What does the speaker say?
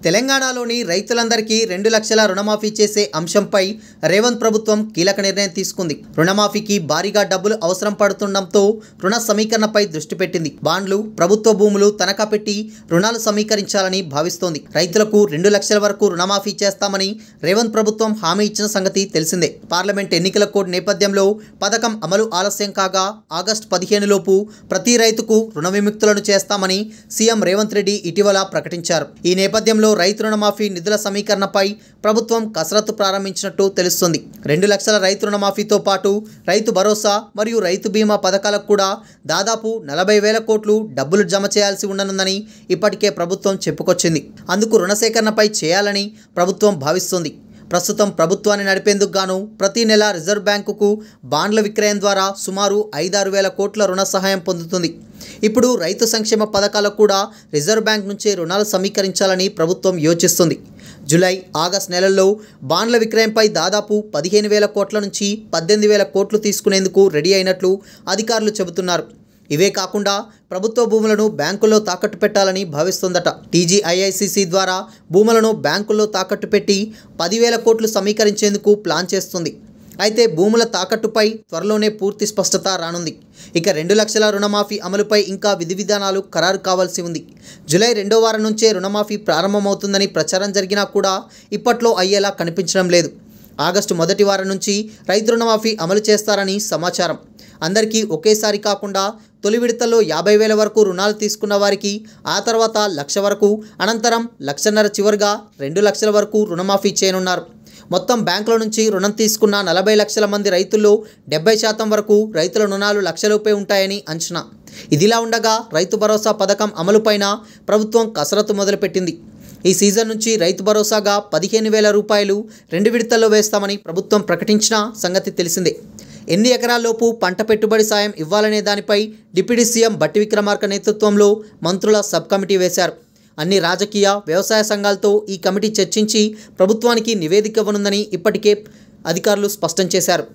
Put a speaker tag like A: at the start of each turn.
A: తెలంగాణలోని రైతులందరికీ 2 లక్షల రుణమాఫీ చేసే అంశంపై రేవంత్ ప్రభుత్వం కీలక నిర్ణయం తీసుకుంది. రుణమాఫీకి భారీగా డబ్బులు అవసరం పడుతుండటంతో రుణ సమీకరణపై దృష్టి పెట్టింది. బాండ్లు, ప్రభుత్వ భూములు తనఖా పెట్టి రుణాలు సమీకరించాలని భావిస్తోంది. రైతులకు 2 లక్షల వరకు రుణమాఫీ చేస్తామని రేవంత్ ప్రభుత్వం హామీ ఇచ్చిన సంగతి తెలిసిందే. పార్లమెంట్ ఎన్నికల కోడ్ నేపథ్యంలో పథకం అమలు ఆలస్యం కాగా ఆగస్టు 15 లోపు ప్రతి రైతుకు రుణ విముక్తులను చేస్తామని సీఎం రేవంత్ రెడ్డి ఇటీవల ప్రకటించారు. ఈ నేపథ్యంలో రైతు రుణమాఫీ నిధుల సమీకరణపై ప్రభుత్వం కసరత్తు ప్రారంభించినట్టు తెలుస్తుంది. 2 లక్షల రైతు రుణమాఫీతో పాటు రైతు భరోసా మరియు రైతు బీమా పథకాలకు కూడా దాదాపు 40,000 కోట్లు డబ్బులు జమ చేయాల్సి ఉండనుందని ఇప్పటికే ప్రభుత్వం చెప్పుకొచ్చింది. అందుకు రుణ సేకరణపై చేయాలని ప్రభుత్వం భావిస్తుంది. ప్రస్తుతం ప్రభుత్వాన్ని నడిపేందుకు గాను ప్రతి నెల రిజర్వ్ బ్యాంకుకు బాండ్ల విక్రయం ద్వారా సుమారు 5-6 వేల కోట్ల రుణ సహాయం పొందుతుంది. ఇప్పుడు రైతు సంక్షేమ పథకాలకు కూడా రిజర్వ్ బ్యాంక్ నుంచే రుణాలు సమీకరించాలని ప్రభుత్వం యోచిస్తుంది. జూలై, ఆగస్టు నెలల్లో బాండ్ల విక్రయంపై దాదాపు 15,000 కోట్ల నుంచి 18,000 కోట్లు తీసుకునేందుకు రెడీ అయినట్లు అధికారులు చెబుతున్నారు. ఇవే కాకుండా ప్రభుత్వ భూములను బ్యాంకుల్లో తాకట్టు పెట్టాలని భావిస్తోందట. టీజీఐఐసీసీ ద్వారా భూములను బ్యాంకుల్లో తాకట్టు పెట్టి 10,000 కోట్లు సమీకరించేందుకు ప్లాన్ చేస్తుంది. అయితే భూముల తాకట్టుపై త్వరలోనే పూర్తి స్పష్టత రానుంది. ఇక 2 లక్షల రుణమాఫీ అమలుపై ఇంకా విధి విధానాలు ఖరారు కావాల్సి ఉంది. జూలై 2వ వారం నుంచే రుణమాఫీ ప్రారంభమవుతుందని ప్రచారం జరిగినా కూడా ఇప్పట్లో అయ్యేలా కనిపించడం లేదు. ఆగస్టు 1వ వారం నుంచి రైతు రుణమాఫీ అమలు చేస్తారని సమాచారం. అందరికీ ఒకేసారి కాకుండా తొలి విడతల్లో 50,000 వరకు రుణాలు తీసుకున్న వారికి, ఆ తర్వాత 1,00,000 వరకు, అనంతరం 1,50,000 చివరిగా 2 లక్షల వరకు రుణమాఫీ చేయనున్నారు. మొత్తం బ్యాంకుల నుంచి రుణం తీసుకున్న 40 లక్షల మంది రైతుల్లో 70% వరకు రైతుల రుణాలు 1,00,000 లోపే ఉంటాయని అంచనా. ఇదిలా ఉండగా రైతు భరోసా పథకం అమలుపైన ప్రభుత్వం కసరత్తు మొదలుపెట్టింది. ఈ సీజన్ నుంచి రైతు భరోసాగా 15,000 రూపాయలు 2 విడతల్లో వేస్తామని ప్రభుత్వం ప్రకటించిన సంగతి తెలిసిందే. ఎన్ని ఎకరాల్లోపు పంట పెట్టుబడి సాయం ఇవ్వాలనే దానిపై డిప్యూటీ సీఎం బట్టి విక్రమార్క నేతృత్వంలో మంత్రుల సబ్ కమిటీ వేశారు. అన్ని రాజకీయ, వ్యవసాయ సంఘాలతో ఈ కమిటీ చర్చించి ప్రభుత్వానికి నివేదిక ఇవ్వనుందని ఇప్పటికే అధికారులు స్పష్టం చేశారు.